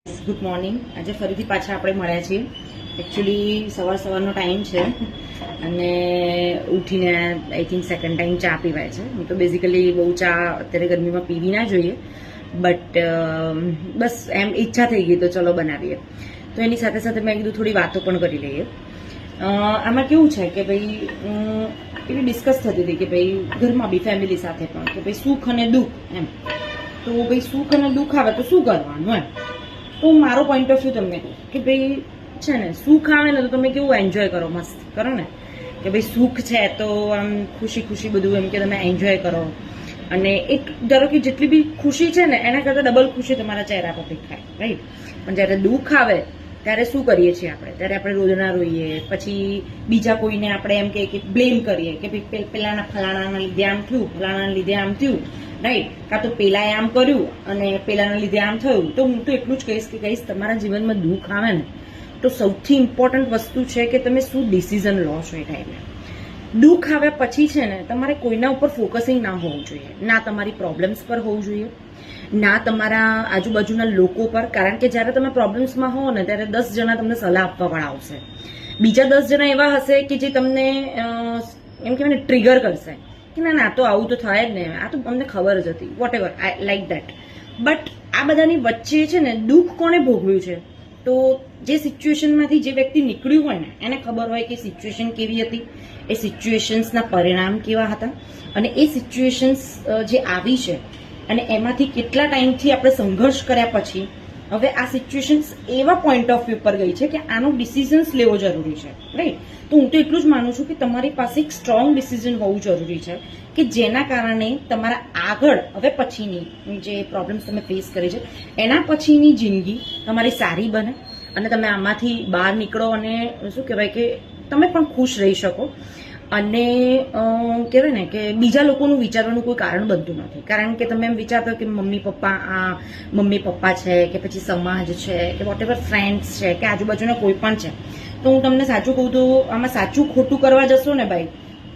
Good morning. આજે ફરીથી પાછા આપણે મળ્યા છીએ. એકચ્યુઅલી સવારનો ટાઈમ છે અને ઉઠીને આઈ થિંક સેકન્ડ ટાઈમ ચા પીવાય છે. હું તો બેઝિકલી બહુ ચા અત્યારે ગરમીમાં પીવી ના જોઈએ, બટ બસ એમ ઈચ્છા થઈ ગઈ તો ચલો બનાવીએ. તો એની સાથે સાથે મેં કીધું થોડી વાતો પણ કરી લઈએ. આમાં કેવું છે કે ભાઈ એવી ડિસ્કસ થતી હતી કે ભાઈ ઘરમાં બી ફેમિલી સાથે પણ કે ભાઈ સુખ અને દુઃખ એમ. તો ભાઈ સુખ અને દુઃખ આવે તો શું કરવાનું એમ. તો મારો પોઈન્ટ ઓફ વ્યૂ તમને કહું કે ભાઈ છે ને, સુખ આવે ને તો તમે કેવું એન્જોય કરો, મસ્ત કરો ને કે ભાઈ સુખ છે તો આમ ખુશી ખુશી બધું એમ કે તમે એન્જોય કરો. અને એક ધારો કે જેટલી બી ખુશી છે ને એના કરતાં ડબલ ખુશી તમારા ચહેરા પર દેખાય, રાઈટ. પણ જ્યારે દુઃખ આવે ત્યારે શું કરીએ છીએ આપણે? ત્યારે આપણે રોદના રોઈએ, પછી બીજા કોઈને આપણે એમ કે બ્લેમ કરીએ કે ભાઈ પેલાના ફલાણાના લીધે આમ થયું, ફલાણાના લીધે આમ થયું, રાઈટ. કાં તો પેલાએ આમ કર્યું અને પેલાના લીધે આમ થયું. તો હું તો એટલું જ કહીશ કે કહીશ તમારા જીવનમાં દુઃખ આવે ને તો સૌથી ઇમ્પોર્ટન્ટ વસ્તુ છે કે તમે શું ડિસિઝન લો છો એ ટાઈમે. દુઃખ આવ્યા પછી છે ને તમારે કોઈના ઉપર ફોકસિંગ ના હોવું જોઈએ, ના તમારી પ્રોબ્લેમ્સ પર હોવું જોઈએ, ના તમારા આજુબાજુના લોકો પર. કારણ કે જ્યારે તમે પ્રોબ્લેમ્સમાં હો ને ત્યારે 10 જણા તમને સલાહ આપવા વાળા આવશે. બીજા 10 જણા એવા હશે કે જે તમને એમ કહેવાય ને ટ્રિગર કરશે કે ના ના તો આવું તો થાય જ ને, આ તો અમને ખબર જ હતી, whatever, I like that. But આ બધાની વચ્ચે છે ને દુઃખ કોને ભોગવ્યું છે? તો જે સિચ્યુએશનમાંથી જે વ્યક્તિ નીકળ્યું હોય ને એને ખબર હોય કે સિચ્યુએશન કેવી હતી, એ સિચ્યુએશન્સના પરિણામ કેવા હતા, અને એ સિચ્યુએશન્સ જે આવી છે અને એમાંથી કેટલા ટાઈમથી આપણે સંઘર્ષ કર્યા પછી હવે આ સિચ્યુએશન્સ એવા પોઈન્ટ ઓફ વ્યૂ પર ગઈ છે કે આનો ડિસિઝન્સ લેવો જરૂરી છે, રાઈટ. તો હું તો એટલું જ માનું છું કે તમારી પાસે એક સ્ટ્રોંગ ડિસિઝન હોવું જરૂરી છે કે જેના કારણે તમારા આગળ હવે પછીની જે પ્રોબ્લેમ્સ તમે ફેસ કરી છે એના પછીની જિંદગી તમારી સારી બને અને તમે આમાંથી બહાર નીકળો અને શું કહેવાય કે તમે પણ ખુશ રહી શકો. અને કહેવાય ને કે બીજા લોકોનું વિચારવાનું કોઈ કારણ બનતું નથી. કારણ કે તમે એમ વિચારતા કે મમ્મી પપ્પા છે કે પછી સમાજ છે કે વોટ એવર ફ્રેન્ડ્સ છે કે આજુબાજુના કોઈ પણ છે. તો હું તમને સાચું કહું તો આમાં સાચું ખોટું કરવા જશો ને ભાઈ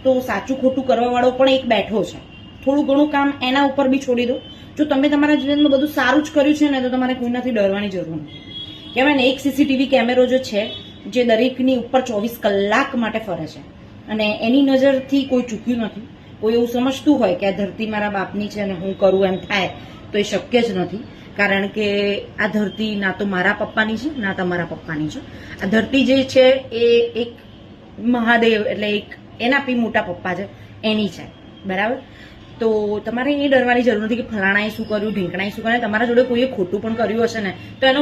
તો સાચું ખોટું કરવા વાળો પણ એક બેઠો છે. થોડું ઘણું કામ એના ઉપર બી છોડી દો. જો તમે તમારા જીવનમાં બધું સારું જ કર્યું છે ને તો તમારે કોઈનાથી ડરવાની જરૂર નથી. કહેવાય ને એક સીસીટીવી કેમેરો જે છે જે દરેકની ઉપર 24 કલાક માટે ફરે છે અને એની નજરથી કોઈ ચૂક્યું નથી. કોઈ એવું સમજતું હોય કે આ ધરતી મારા બાપની છે અને હું કરું એમ થાય તો એ શક્ય જ નથી. કારણ કે આ ધરતી ના તો મારા પપ્પાની છે ના તમારા પપ્પાની છે. આ ધરતી જે છે એ એક મહાદેવ એટલે એક એના પી મોટા પપ્પા છે એની છે, બરાબર. તો તમારે એ ડરવાની જરૂર નથી કે ફલાણાએ શું કર્યું, ઢીંકણાએ શું કર્યું. તમારા જોડે કોઈએ ખોટું પણ કર્યું હશે ને તો એનો